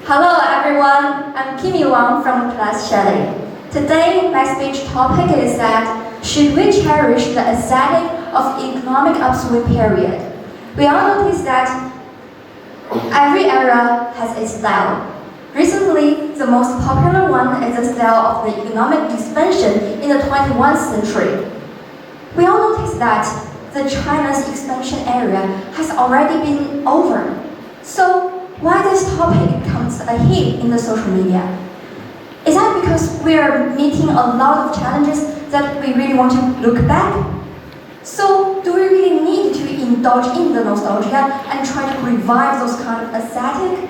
Hello everyone, I'm Kimi Wang from class Shelley. Today my speech topic is that should we cherish the aesthetic of economic upswing period? We all notice that every era has its style. Recently, the most popular one is the style of the economic expansion in the 21st century. We all notice that the China's expansion area has already been over. So why this topic comes a hit in the social media? Is that because we are meeting a lot of challenges that we really want to look back? So do we really need to indulge in the nostalgia and try to revive those kind of aesthetic?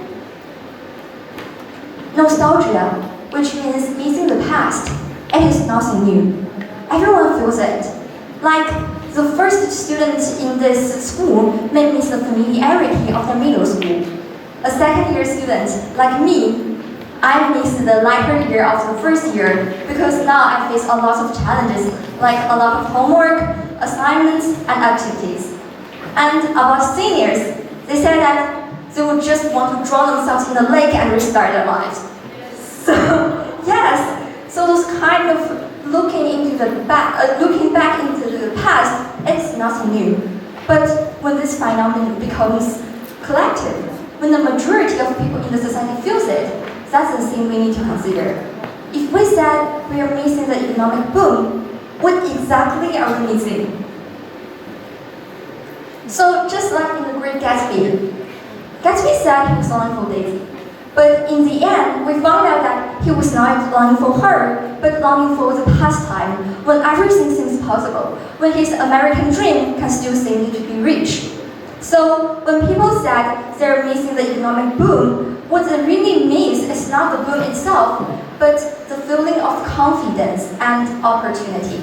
Nostalgia, which means missing the past, it is nothing new. Everyone feels it. Like the first student in this school may miss the familiarity of the middle school. A second-year student, like me, I missed the lighter year of the first year because now I face a lot of challenges, like a lot of homework, assignments, and activities. And about seniors, they said that they would just want to drown themselves in the lake and restart their lives. So, yes, so those kind of looking back into the past, it's nothing new. But when this phenomenon becomes collective, when the majority of people in the society feels it, that's the thing we need to consider. If we said we are missing the economic boom, what exactly are we missing? So just like in The Great Gatsby, Gatsby said he was longing for Daisy. But in the end, we found out that he was not longing for her, but longing for the pastime, when everything seems possible, when his American dream can still seem to be reached. So when people said they're missing the economic boom, what it really means is not the boom itself, but the feeling of confidence and opportunity.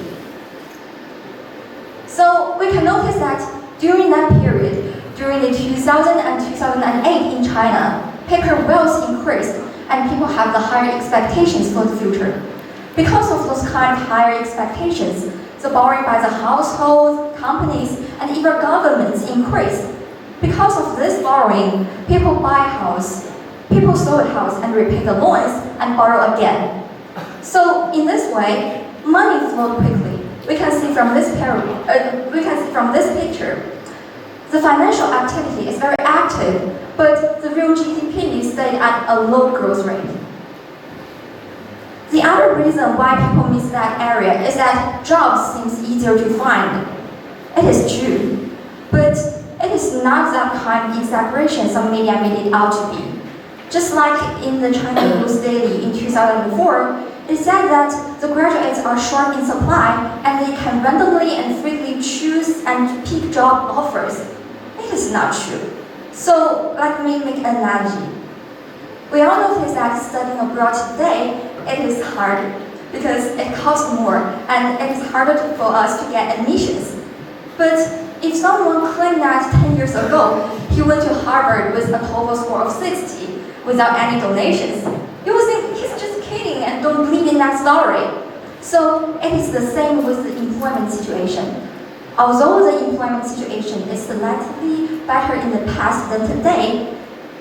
So we can notice that during that period, during the 2000 and 2008 in China, paper wealth increased and people have the higher expectations for the future. Because of those kind of higher expectations, the borrowing by the households, companies, and even governments increased. Because of this borrowing, people buy a house, people sell a house and repay the loans and borrow again. So in this way, money flowed quickly. We can see from this picture, the financial activity is very active, but the real GDP stayed at a low growth rate. The other reason why people miss that area is that jobs seems easier to find. It is true, but it is not that kind of exaggeration some media made it out to be. Just like in the China News Daily in 2004, it said that the graduates are short in supply and they can randomly and freely choose and pick job offers. It is not true. So let me make an analogy. We all notice that studying abroad today, it is hard because it costs more and it is harder for us to get admissions. But if someone claimed that 10 years ago he went to Harvard with a TOEFL score of 60 without any donations, you would think he's just kidding and don't believe in that story. So it is the same with the employment situation. Although the employment situation is relatively better in the past than today,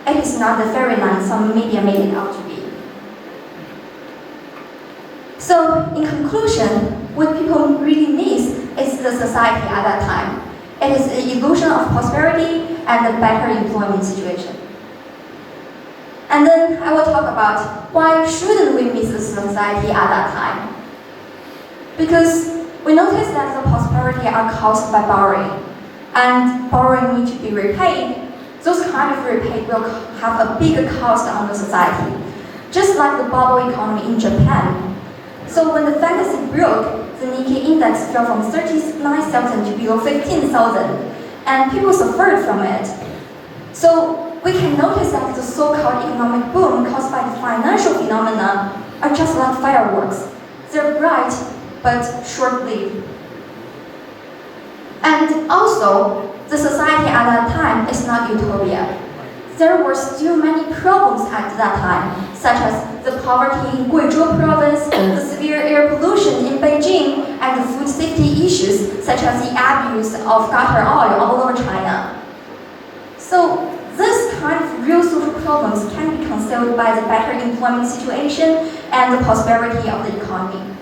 it is not the fairyland some media made it out to be. So in conclusion, what people really miss is the society at that time. It is the illusion of prosperity and a better employment situation. And then I will talk about why shouldn't we miss the society at that time? Because we notice that the prosperity are caused by borrowing, and borrowing need to be repaid. Those kind of repaid will have a bigger cost on the society, just like the bubble economy in Japan. So when the fantasy broke, the Nikkei index fell from 39,000 to below 15,000, and people suffered from it. So we can notice that the so-called economic boom caused by the financial phenomena are just like fireworks. They're bright, but short-lived. And also, the society at that time is not utopia. There were still many problems at that time, such as the poverty in Guizhou province, the severe air pollution in Beijing, and the food safety issues, such as the abuse of gutter oil all over China. So this kind of real social problems can be considered concealed by the better employment situation and the prosperity of the economy.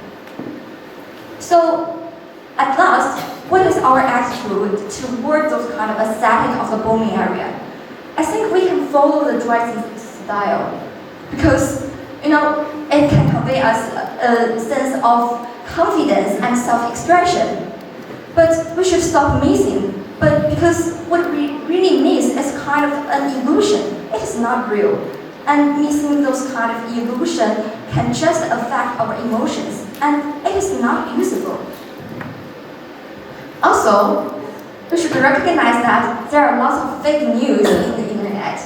So, at last, what is our attitude toward those kind of aesthetic of the booming area? I think we can follow the dressing style because, it can convey us a sense of confidence and self-expression. But we should stop missing. But because what we really miss is kind of an illusion. It is not real. And missing those kind of illusion can just affect our emotions, and it is not useful. Also, we should recognize that there are lots of fake news in the internet,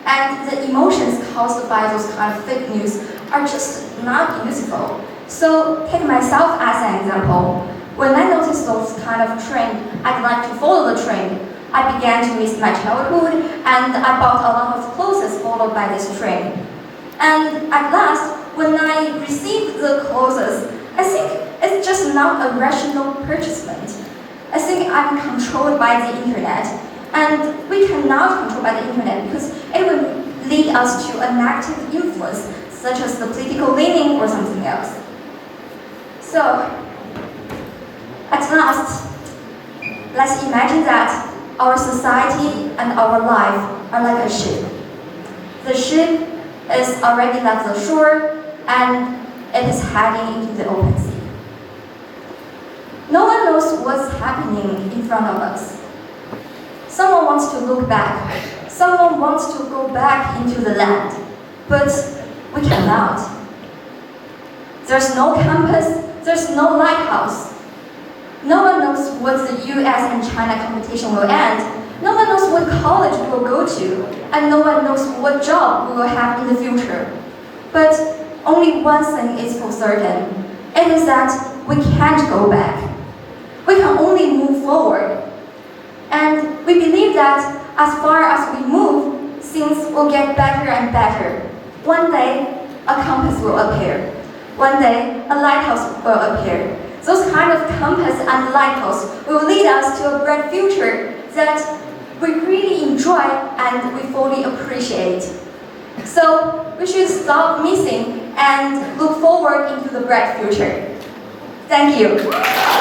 and the emotions caused by those kind of fake news are just not useful. So, take myself as an example. When I noticed those kind of trend, I'd like to follow the trend. I began to miss my childhood, and I bought a lot of clothes followed by this trend. And at last, when I received the clothes, I think it's just not a rational purchasement. I think I'm controlled by the internet, and we cannot control by the internet because it will lead us to a negative influence, such as the political leaning or something else. So, at last, let's imagine that our society and our life are like a ship. The ship is already left the shore, and it is heading into the open sea. No one knows what's happening in front of us. Someone wants to look back. Someone wants to go back into the land. But we cannot. There's no compass. There's no lighthouse. No one knows what the US and China competition will end. No one knows what college we will go to. And no one knows what job we will have in the future. But only one thing is for certain. It is that we can't go back. We can only move forward. And we believe that as far as we move, things will get better and better. One day, a compass will appear. One day, a lighthouse will appear. Those kind of compass and lighthouse will lead us to a bright future that we really enjoy and we fully appreciate. So we should stop missing and look forward into the bright future. Thank you.